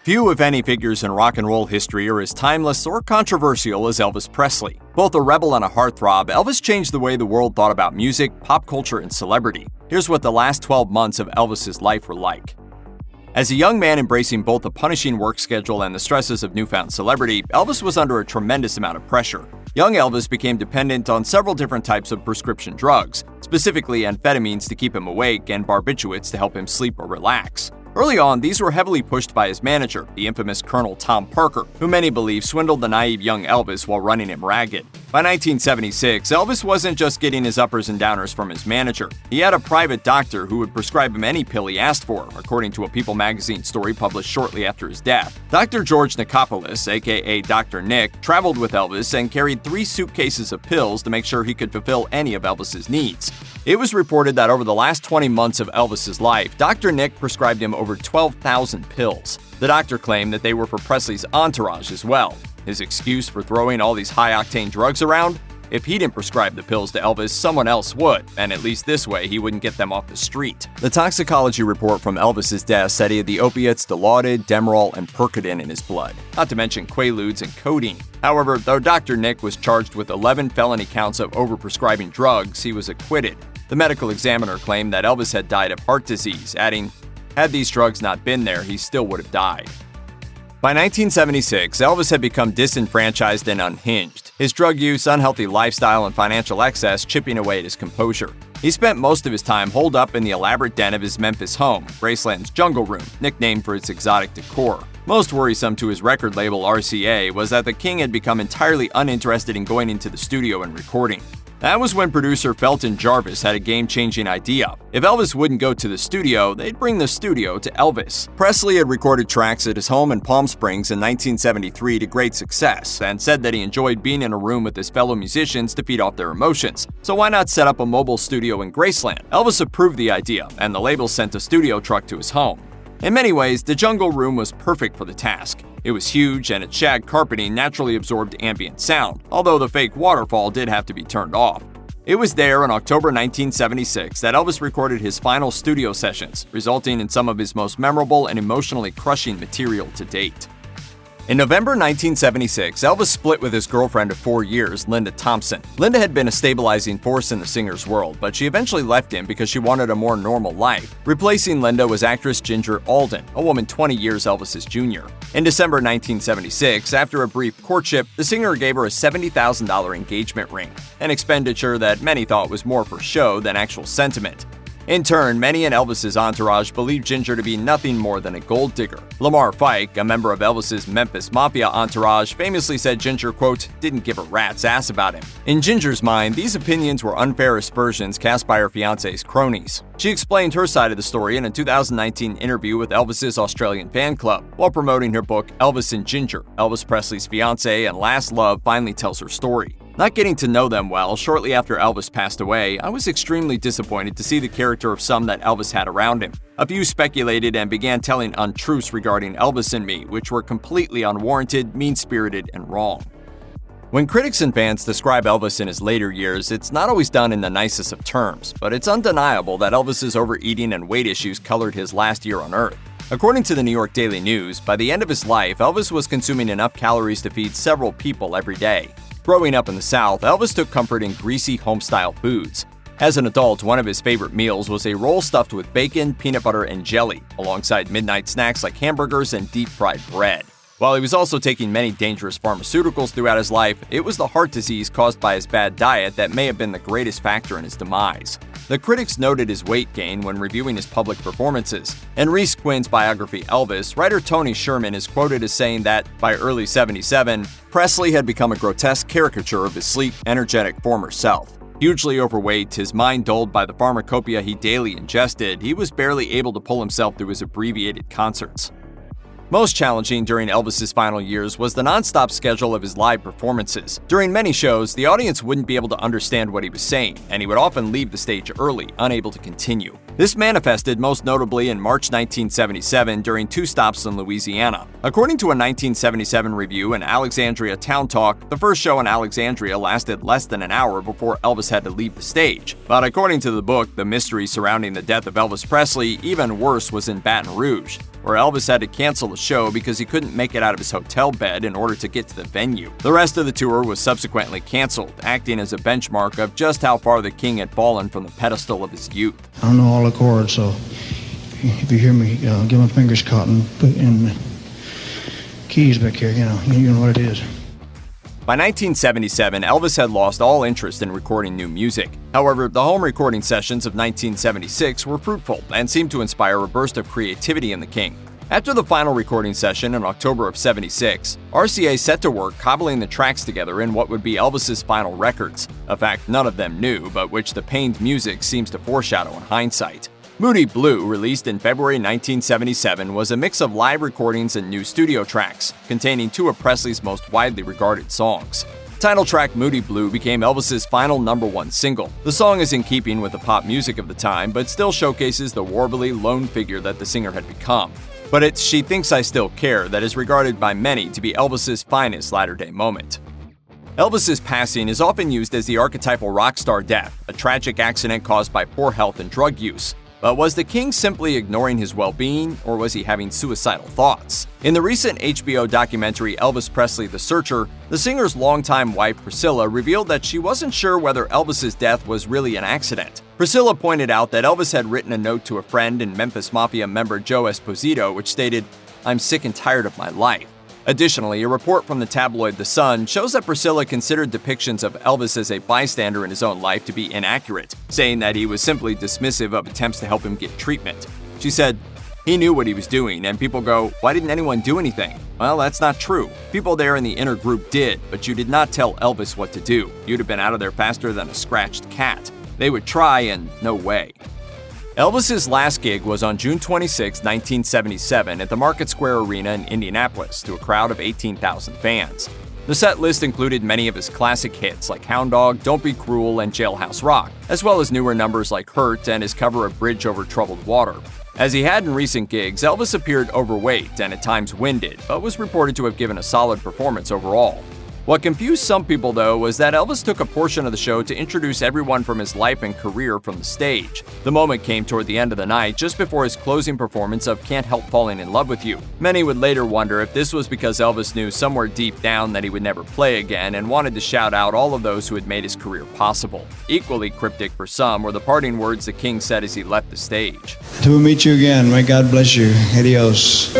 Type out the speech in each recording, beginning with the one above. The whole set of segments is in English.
Few, if any, figures in rock and roll history are as timeless or controversial as Elvis Presley. Both a rebel and a heartthrob, Elvis changed the way the world thought about music, pop culture, and celebrity. Here's what the last 12 months of Elvis's life were like. As a young man embracing both a punishing work schedule and the stresses of newfound celebrity, Elvis was under a tremendous amount of pressure. Young Elvis became dependent on several different types of prescription drugs, specifically amphetamines to keep him awake and barbiturates to help him sleep or relax. Early on, these were heavily pushed by his manager, the infamous Colonel Tom Parker, who many believe swindled the naive young Elvis while running him ragged. By 1976, Elvis wasn't just getting his uppers and downers from his manager. He had a private doctor who would prescribe him any pill he asked for, according to a People magazine story published shortly after his death. Dr. George Nicopolis, aka Dr. Nick, traveled with Elvis and carried 3 suitcases of pills to make sure he could fulfill any of Elvis's needs. It was reported that over the last 20 months of Elvis's life, Dr. Nick prescribed him over 12,000 pills. The doctor claimed that they were for Presley's entourage as well. His excuse for throwing all these high-octane drugs around? If he didn't prescribe the pills to Elvis, someone else would, and at least this way he wouldn't get them off the street. The toxicology report from Elvis's death said he had the opiates Dilaudid, Demerol, and Percodan in his blood, not to mention Quaaludes and codeine. However, though Dr. Nick was charged with 11 felony counts of overprescribing drugs, he was acquitted. The medical examiner claimed that Elvis had died of heart disease, adding, "Had these drugs not been there, he still would have died." By 1976, Elvis had become disenfranchised and unhinged, his drug use, unhealthy lifestyle, and financial excess chipping away at his composure. He spent most of his time holed up in the elaborate den of his Memphis home, Graceland's Jungle Room, nicknamed for its exotic decor. Most worrisome to his record label RCA was that the king had become entirely uninterested in going into the studio and recording. That was when producer Felton Jarvis had a game-changing idea. If Elvis wouldn't go to the studio, they'd bring the studio to Elvis. Presley had recorded tracks at his home in Palm Springs in 1973 to great success, and said that he enjoyed being in a room with his fellow musicians to feed off their emotions. So why not set up a mobile studio in Graceland? Elvis approved the idea, and the label sent a studio truck to his home. In many ways, the Jungle Room was perfect for the task. It was huge, and its shag carpeting naturally absorbed ambient sound, although the fake waterfall did have to be turned off. It was there in October 1976 that Elvis recorded his final studio sessions, resulting in some of his most memorable and emotionally crushing material to date. In November 1976, Elvis split with his girlfriend of 4 years, Linda Thompson. Linda had been a stabilizing force in the singer's world, but she eventually left him because she wanted a more normal life. Replacing Linda was actress Ginger Alden, a woman 20 years Elvis's junior. In December 1976, after a brief courtship, the singer gave her a $70,000 engagement ring, an expenditure that many thought was more for show than actual sentiment. In turn, many in Elvis's entourage believed Ginger to be nothing more than a gold digger. Lamar Fike, a member of Elvis's Memphis Mafia entourage, famously said Ginger, quote, "didn't give a rat's ass about him." In Ginger's mind, these opinions were unfair aspersions cast by her fiancé's cronies. She explained her side of the story in a 2019 interview with Elvis's Australian fan club. While promoting her book Elvis and Ginger, Elvis Presley's fiancé and last love finally tells her story. Not getting to know them well, shortly after Elvis passed away, I was extremely disappointed to see the character of some that Elvis had around him. A few speculated and began telling untruths regarding Elvis and me, which were completely unwarranted, mean-spirited, and wrong. When critics and fans describe Elvis in his later years, it's not always done in the nicest of terms, but it's undeniable that Elvis's overeating and weight issues colored his last year on Earth. According to the New York Daily News, by the end of his life, Elvis was consuming enough calories to feed several people every day. Growing up in the South, Elvis took comfort in greasy home-style foods. As an adult, one of his favorite meals was a roll stuffed with bacon, peanut butter, and jelly, alongside midnight snacks like hamburgers and deep-fried bread. While he was also taking many dangerous pharmaceuticals throughout his life, it was the heart disease caused by his bad diet that may have been the greatest factor in his demise. The critics noted his weight gain when reviewing his public performances. In Reese Quinn's biography Elvis, writer Tony Sherman is quoted as saying that, by early '77, Presley had become a grotesque caricature of his sleek, energetic former self. Hugely overweight, his mind dulled by the pharmacopoeia he daily ingested, he was barely able to pull himself through his abbreviated concerts. Most challenging during Elvis's final years was the non-stop schedule of his live performances. During many shows, the audience wouldn't be able to understand what he was saying, and he would often leave the stage early, unable to continue. This manifested most notably in March 1977 during 2 stops in Louisiana. According to a 1977 review in Alexandria Town Talk, the first show in Alexandria lasted less than an hour before Elvis had to leave the stage. But according to the book, the mystery surrounding the death of Elvis Presley, even worse was in Baton Rouge, where Elvis had to cancel the show because he couldn't make it out of his hotel bed in order to get to the venue. The rest of the tour was subsequently canceled, acting as a benchmark of just how far the king had fallen from the pedestal of his youth. I don't know all the chords, so if you hear me, get my fingers caught and put in the keys back here, you know what it is. By 1977, Elvis had lost all interest in recording new music. However, the home recording sessions of 1976 were fruitful and seemed to inspire a burst of creativity in the king. After the final recording session in October of '76, RCA set to work cobbling the tracks together in what would be Elvis's final records, a fact none of them knew, but which the pained music seems to foreshadow in hindsight. Moody Blue, released in February 1977, was a mix of live recordings and new studio tracks, containing 2 of Presley's most widely regarded songs. Title track Moody Blue became Elvis's final #1 single. The song is in keeping with the pop music of the time, but still showcases the warbly lone figure that the singer had become. But it's She Thinks I Still Care that is regarded by many to be Elvis's finest latter-day moment. Elvis's passing is often used as the archetypal rock star death, a tragic accident caused by poor health and drug use. But was the king simply ignoring his well-being, or was he having suicidal thoughts? In the recent HBO documentary Elvis Presley: The Searcher, the singer's longtime wife Priscilla revealed that she wasn't sure whether Elvis's death was really an accident. Priscilla pointed out that Elvis had written a note to a friend and Memphis Mafia member Joe Esposito which stated, "I'm sick and tired of my life." Additionally, a report from the tabloid The Sun shows that Priscilla considered depictions of Elvis as a bystander in his own life to be inaccurate, saying that he was simply dismissive of attempts to help him get treatment. She said, "He knew what he was doing, and people go, why didn't anyone do anything? Well, that's not true. People there in the inner group did, but you did not tell Elvis what to do. You'd have been out of there faster than a scratched cat. They would try, and no way." Elvis's last gig was on June 26, 1977 at the Market Square Arena in Indianapolis to a crowd of 18,000 fans. The set list included many of his classic hits like Hound Dog, Don't Be Cruel, and Jailhouse Rock, as well as newer numbers like Hurt and his cover of Bridge Over Troubled Water. As he had in recent gigs, Elvis appeared overweight and at times winded, but was reported to have given a solid performance overall. What confused some people, though, was that Elvis took a portion of the show to introduce everyone from his life and career from the stage. The moment came toward the end of the night, just before his closing performance of Can't Help Falling in Love with You. Many would later wonder if this was because Elvis knew somewhere deep down that he would never play again and wanted to shout out all of those who had made his career possible. Equally cryptic for some were the parting words the king said as he left the stage. Till we meet you again, may God bless you. Adios.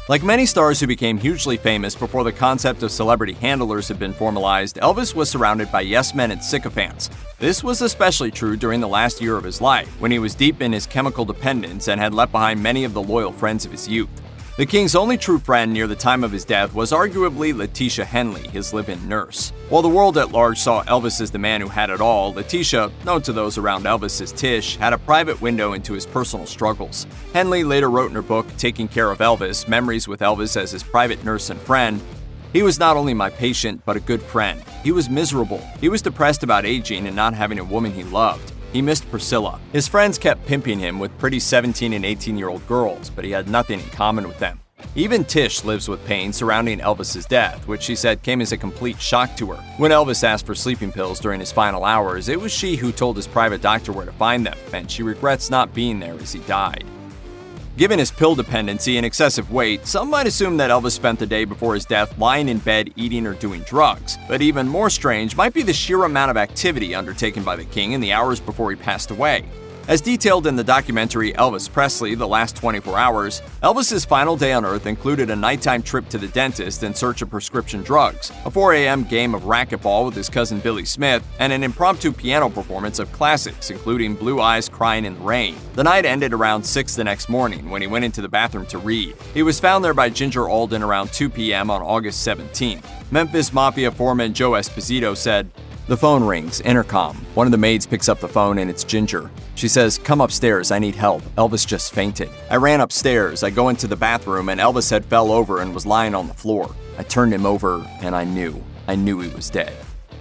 Like many stars who became hugely famous before the concept of celebrity handlers had been formalized, Elvis was surrounded by yes-men and sycophants. This was especially true during the last year of his life, when he was deep in his chemical dependence and had left behind many of the loyal friends of his youth. The king's only true friend near the time of his death was arguably Letitia Henley, his live-in nurse. While the world at large saw Elvis as the man who had it all, Letitia, known to those around Elvis as Tish, had a private window into his personal struggles. Henley later wrote in her book, Taking Care of Elvis, Memories with Elvis as his private nurse and friend, "He was not only my patient, but a good friend. He was miserable. He was depressed about aging and not having a woman he loved. He missed Priscilla. His friends kept pimping him with pretty 17 and 18-year-old girls, but he had nothing in common with them. Even Tish lives with pain surrounding Elvis's death, which she said came as a complete shock to her. When Elvis asked for sleeping pills during his final hours, it was she who told his private doctor where to find them, and she regrets not being there as he died." Given his pill dependency and excessive weight, some might assume that Elvis spent the day before his death lying in bed eating or doing drugs. But even more strange might be the sheer amount of activity undertaken by the king in the hours before he passed away. As detailed in the documentary Elvis Presley: The Last 24 Hours, Elvis's final day on Earth included a nighttime trip to the dentist in search of prescription drugs, a 4 a.m. game of racquetball with his cousin Billy Smith, and an impromptu piano performance of classics, including Blue Eyes Crying in the Rain. The night ended around 6 the next morning when he went into the bathroom to read. He was found there by Ginger Alden around 2 p.m. on August 17th. Memphis Mafia foreman Joe Esposito said, "The phone rings, intercom. One of the maids picks up the phone and it's Ginger. She says, 'Come upstairs, I need help. Elvis just fainted.' I ran upstairs, I go into the bathroom and Elvis had fell over and was lying on the floor. I turned him over and I knew he was dead."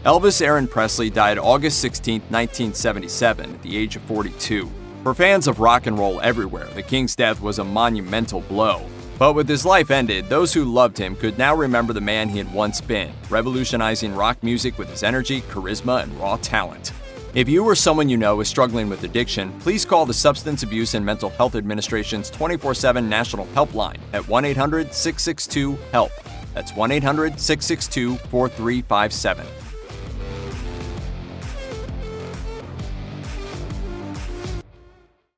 Elvis Aaron Presley died August 16, 1977 at the age of 42. For fans of rock and roll everywhere, the King's death was a monumental blow. But with his life ended, those who loved him could now remember the man he had once been, revolutionizing rock music with his energy, charisma, and raw talent. If you or someone you know is struggling with addiction, please call the Substance Abuse and Mental Health Administration's 24/7 National Helpline at 1-800-662-HELP. That's 1-800-662-4357.